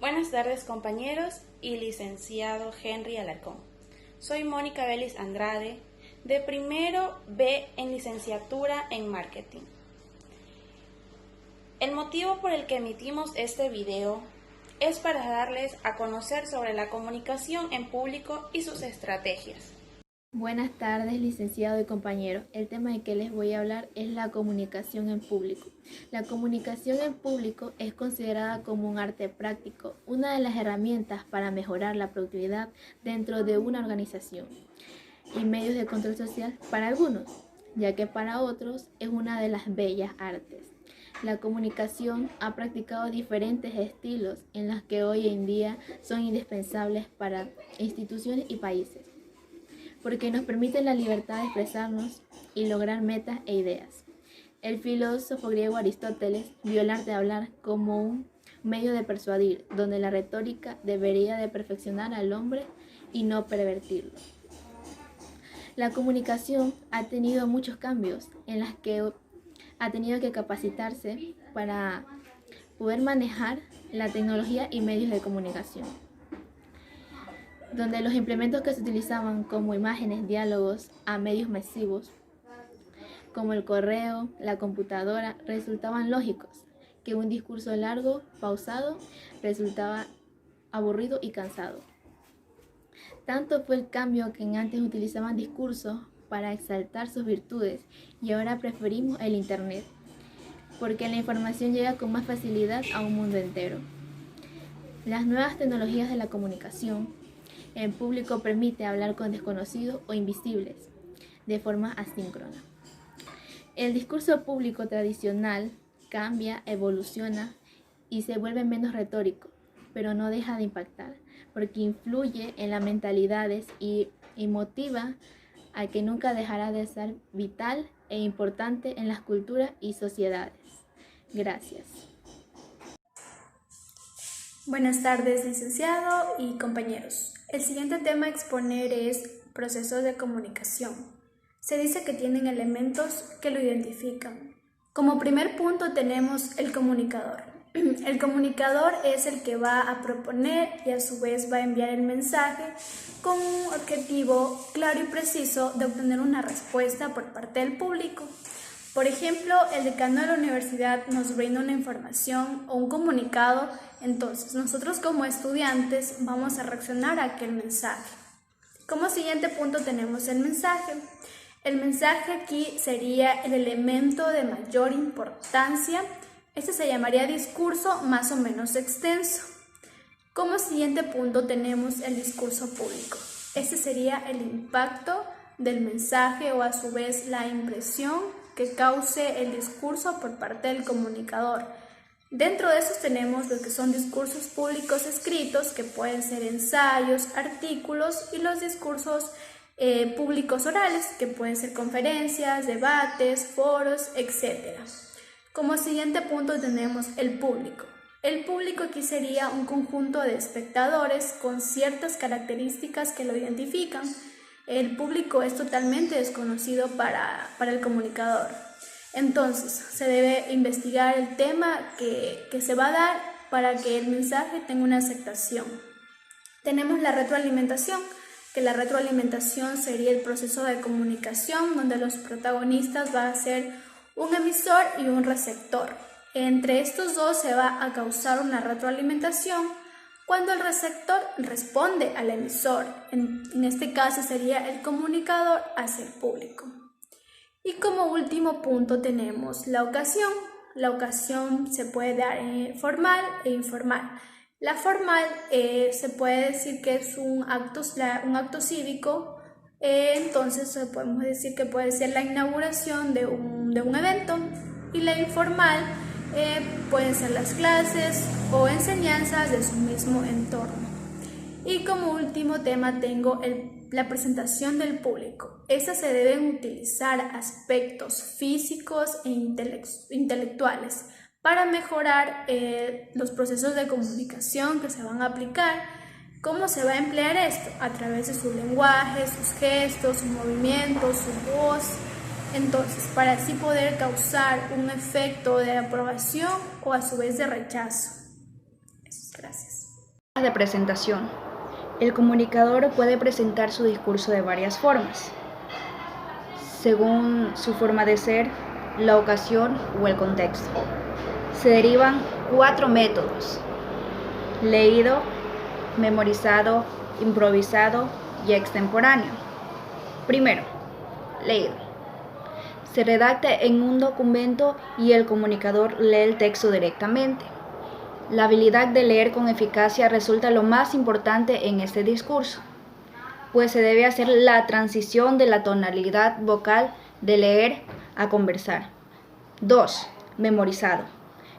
Buenas tardes compañeros y licenciado Henry Alarcón. Soy Mónica Vélez Andrade, de primero B en licenciatura en marketing. El motivo por el que emitimos este video es para darles a conocer sobre la comunicación en público y sus estrategias. Buenas tardes, licenciado y compañeros. El tema de que les voy a hablar es la comunicación en público. La comunicación en público es considerada como un arte práctico, una de las herramientas para mejorar la productividad dentro de una organización y medios de control social para algunos, ya que para otros es una de las bellas artes. La comunicación ha practicado diferentes estilos en los que hoy en día son indispensables para instituciones y países, porque nos permite la libertad de expresarnos y lograr metas e ideas. El filósofo griego Aristóteles vio el arte de hablar como un medio de persuadir, donde la retórica debería de perfeccionar al hombre y no pervertirlo. La comunicación ha tenido muchos cambios en las que ha tenido que capacitarse para poder manejar la tecnología y medios de comunicación, donde los implementos que se utilizaban como imágenes, diálogos a medios masivos, como el correo, la computadora, resultaban lógicos, que un discurso largo, pausado, resultaba aburrido y cansado. Tanto fue el cambio que antes utilizaban discursos para exaltar sus virtudes y ahora preferimos el internet, porque la información llega con más facilidad a un mundo entero. Las nuevas tecnologías de la comunicación en público permite hablar con desconocidos o invisibles de forma asíncrona. El discurso público tradicional cambia, evoluciona y se vuelve menos retórico, pero no deja de impactar, porque influye en las mentalidades y motiva a que nunca dejará de ser vital e importante en las culturas y sociedades. Gracias. Buenas tardes, licenciado y compañeros. El siguiente tema a exponer es procesos de comunicación. Se dice que tienen elementos que lo identifican. Como primer punto tenemos el comunicador. El comunicador es el que va a proponer y a su vez va a enviar el mensaje con un objetivo claro y preciso de obtener una respuesta por parte del público. Por ejemplo, el decano de la universidad nos brinda una información o un comunicado, entonces nosotros como estudiantes vamos a reaccionar a aquel mensaje. Como siguiente punto tenemos el mensaje. El mensaje aquí sería el elemento de mayor importancia. Este se llamaría discurso más o menos extenso. Como siguiente punto tenemos el discurso público. Este sería el impacto del mensaje o a su vez la impresión que cause el discurso por parte del comunicador. Dentro de esos tenemos lo que son discursos públicos escritos, que pueden ser ensayos, artículos, y los discursos públicos orales, que pueden ser conferencias, debates, foros, etc. Como siguiente punto tenemos el público. El público aquí sería un conjunto de espectadores con ciertas características que lo identifican. El público es totalmente desconocido para el comunicador. Entonces, se debe investigar el tema que se va a dar para que el mensaje tenga una aceptación. Tenemos la retroalimentación, que la retroalimentación sería el proceso de comunicación donde los protagonistas van a ser un emisor y un receptor. Entre estos dos se va a causar una retroalimentación cuando el receptor responde al emisor. En este caso sería el comunicador hacia el público. Y como último punto tenemos la ocasión. La ocasión se puede dar formal e informal. La formal se puede decir que es un acto cívico, entonces podemos decir que puede ser la inauguración de un evento, y la informal pueden ser las clases o enseñanzas de su mismo entorno. Y como último tema tengo la presentación del público. Estas se deben utilizar aspectos físicos e intelectuales para mejorar los procesos de comunicación que se van a aplicar. ¿Cómo se va a emplear esto? A través de su lenguaje, sus gestos, sus movimientos, su voz. Entonces, para así poder causar un efecto de aprobación o a su vez de rechazo. Gracias. de presentación. El comunicador puede presentar su discurso de varias formas, según su forma de ser, la ocasión o el contexto. Se derivan 4 métodos: leído, memorizado, improvisado y extemporáneo. Primero, leído. Se redacta en un documento y el comunicador lee el texto directamente. La habilidad de leer con eficacia resulta lo más importante en este discurso, pues se debe hacer la transición de la tonalidad vocal de leer a conversar. 2. Memorizado.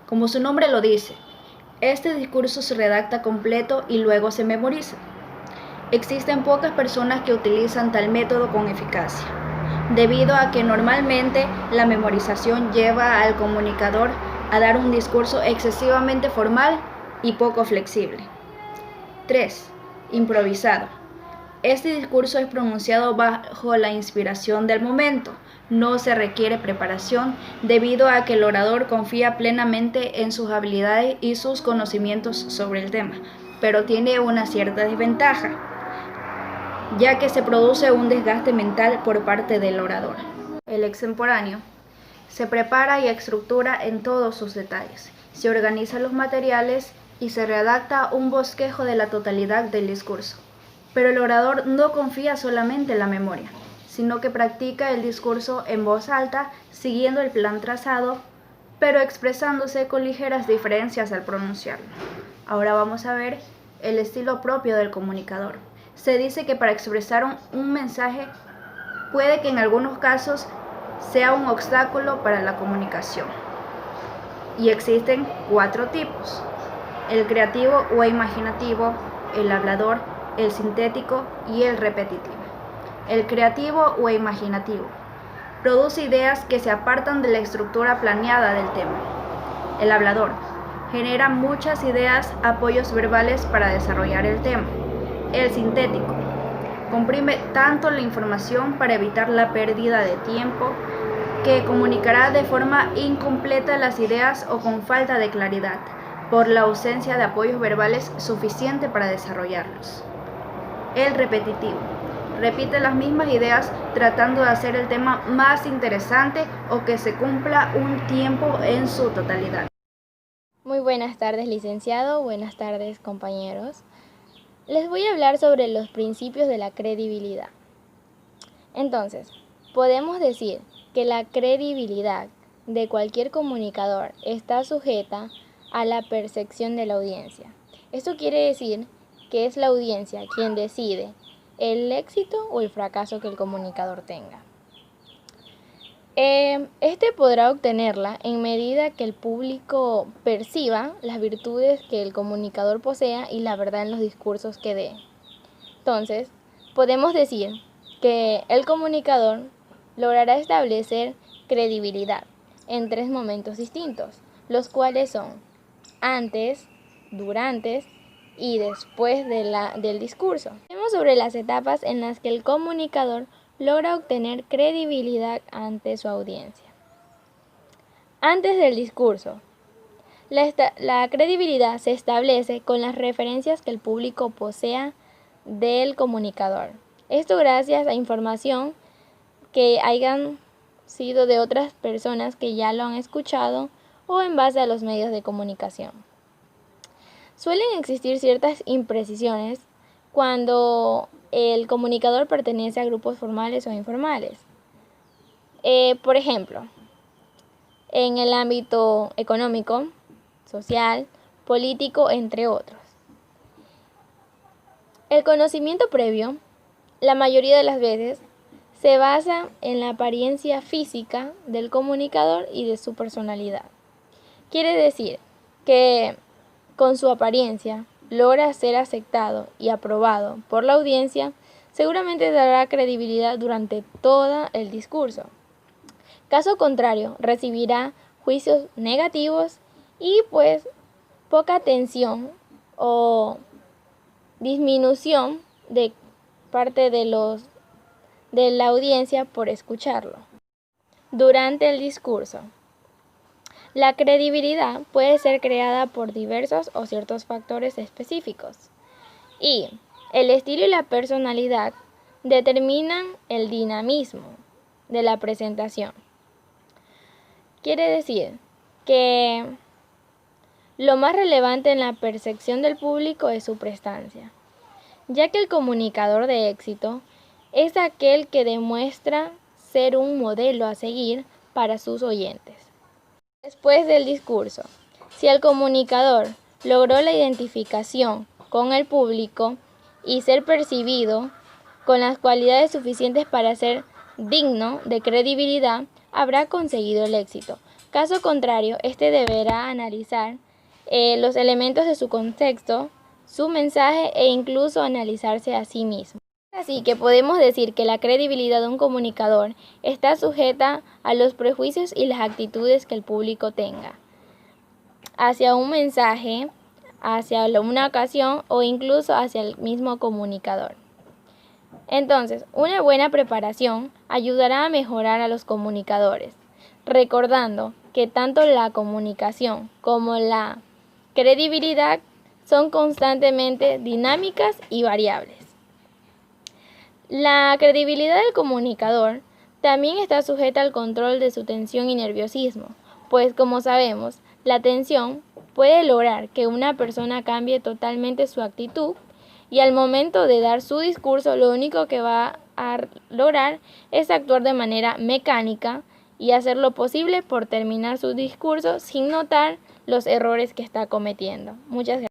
Como su nombre lo dice, este discurso se redacta completo y luego se memoriza. Existen pocas personas que utilizan tal método con eficacia, debido a que normalmente la memorización lleva al comunicador a dar un discurso excesivamente formal y poco flexible. 3. Improvisado. Este discurso es pronunciado bajo la inspiración del momento. No se requiere preparación debido a que el orador confía plenamente en sus habilidades y sus conocimientos sobre el tema, pero tiene una cierta desventaja, ya que se produce un desgaste mental por parte del orador. El extemporáneo se prepara y estructura en todos sus detalles, se organizan los materiales y se redacta un bosquejo de la totalidad del discurso. Pero el orador no confía solamente en la memoria, sino que practica el discurso en voz alta, siguiendo el plan trazado, pero expresándose con ligeras diferencias al pronunciarlo. Ahora vamos a ver el estilo propio del comunicador. Se dice que para expresar un mensaje puede que en algunos casos sea un obstáculo para la comunicación. Y existen 4 tipos: el creativo o imaginativo, el hablador, el sintético y el repetitivo. El creativo o imaginativo produce ideas que se apartan de la estructura planeada del tema. El hablador genera muchas ideas, apoyos verbales para desarrollar el tema. El sintético comprime tanto la información para evitar la pérdida de tiempo que comunicará de forma incompleta las ideas o con falta de claridad por la ausencia de apoyos verbales suficiente para desarrollarlos. El repetitivo repite las mismas ideas tratando de hacer el tema más interesante o que se cumpla un tiempo en su totalidad. Muy buenas tardes, licenciado. Buenas tardes, compañeros. Les voy a hablar sobre los principios de la credibilidad. Entonces, podemos decir que la credibilidad de cualquier comunicador está sujeta a la percepción de la audiencia. Esto quiere decir que es la audiencia quien decide el éxito o el fracaso que el comunicador tenga. Este podrá obtenerla en medida que el público perciba las virtudes que el comunicador posea y la verdad en los discursos que dé. Entonces, podemos decir que el comunicador logrará establecer credibilidad en 3 momentos distintos, los cuales son antes, durante y después del discurso. Tenemos sobre las etapas en las que el comunicador logra obtener credibilidad ante su audiencia. Antes del discurso, la credibilidad se establece con las referencias que el público posea del comunicador. Esto gracias a información que hayan sido de otras personas que ya lo han escuchado o en base a los medios de comunicación. Suelen existir ciertas imprecisiones cuando el comunicador pertenece a grupos formales o informales. Por ejemplo, en el ámbito económico, social, político, entre otros. El conocimiento previo, la mayoría de las veces, se basa en la apariencia física del comunicador y de su personalidad. Quiere decir que con su apariencia logra ser aceptado y aprobado por la audiencia, seguramente dará credibilidad durante todo el discurso. Caso contrario, recibirá juicios negativos y pues poca atención o disminución de parte de la audiencia por escucharlo. Durante el discurso, la credibilidad puede ser creada por diversos o ciertos factores específicos. Y el estilo y la personalidad determinan el dinamismo de la presentación. Quiere decir que lo más relevante en la percepción del público es su prestancia, ya que el comunicador de éxito es aquel que demuestra ser un modelo a seguir para sus oyentes. Después del discurso, si el comunicador logró la identificación con el público y ser percibido con las cualidades suficientes para ser digno de credibilidad, habrá conseguido el éxito. Caso contrario, este deberá analizar los elementos de su contexto, su mensaje e incluso analizarse a sí mismo. Así que podemos decir que la credibilidad de un comunicador está sujeta a los prejuicios y las actitudes que el público tenga hacia un mensaje, hacia una ocasión o incluso hacia el mismo comunicador. Entonces, una buena preparación ayudará a mejorar a los comunicadores, recordando que tanto la comunicación como la credibilidad son constantemente dinámicas y variables. La credibilidad del comunicador también está sujeta al control de su tensión y nerviosismo, pues como sabemos, la tensión puede lograr que una persona cambie totalmente su actitud y al momento de dar su discurso lo único que va a lograr es actuar de manera mecánica y hacer lo posible por terminar su discurso sin notar los errores que está cometiendo. Muchas gracias.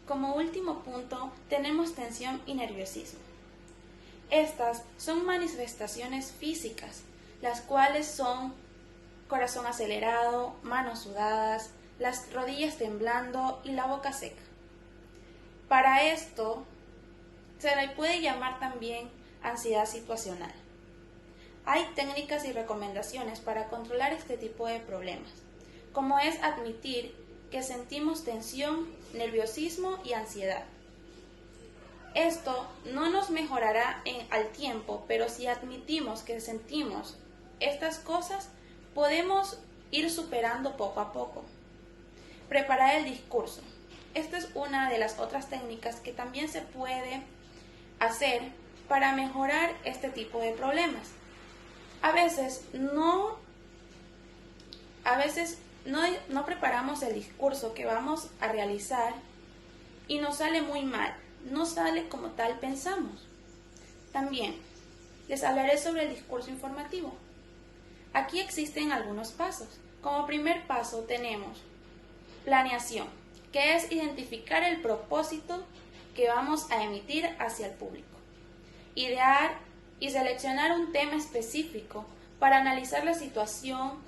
Como último punto, tenemos tensión y nerviosismo. Estas son manifestaciones físicas, las cuales son corazón acelerado, manos sudadas, las rodillas temblando y la boca seca. Para esto, se le puede llamar también ansiedad situacional. Hay técnicas y recomendaciones para controlar este tipo de problemas, como es admitir que sentimos tensión, nerviosismo y ansiedad. Esto no nos mejorará al tiempo, pero si admitimos que sentimos estas cosas, podemos ir superando poco a poco. Preparar el discurso. Esta es una de las otras técnicas que también se puede hacer para mejorar este tipo de problemas. A veces no preparamos el discurso que vamos a realizar y nos sale muy mal, no sale como tal pensamos. También les hablaré sobre el discurso informativo. Aquí existen algunos pasos. Como primer paso tenemos planeación, que es identificar el propósito que vamos a emitir hacia el público. Idear y seleccionar un tema específico para analizar la situación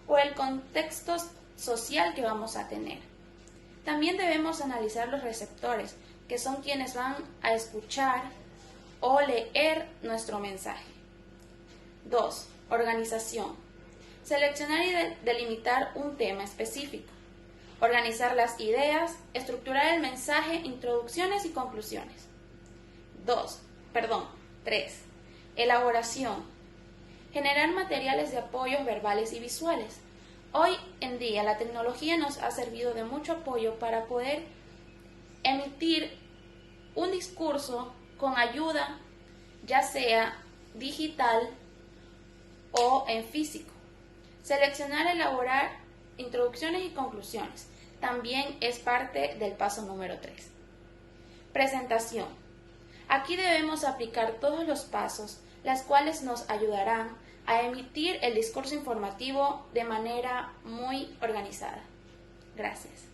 o el contexto social que vamos a tener. También debemos analizar los receptores, que son quienes van a escuchar o leer nuestro mensaje. 2. Organización. Seleccionar y delimitar un tema específico. Organizar las ideas, estructurar el mensaje, introducciones y conclusiones. 3. Elaboración. Generar materiales de apoyo verbales y visuales. Hoy en día la tecnología nos ha servido de mucho apoyo para poder emitir un discurso con ayuda, ya sea digital o en físico. Seleccionar, elaborar introducciones y conclusiones. También es parte del paso número 3. Presentación. Aquí debemos aplicar todos los pasos, las cuales nos ayudarán a emitir el discurso informativo de manera muy organizada. Gracias.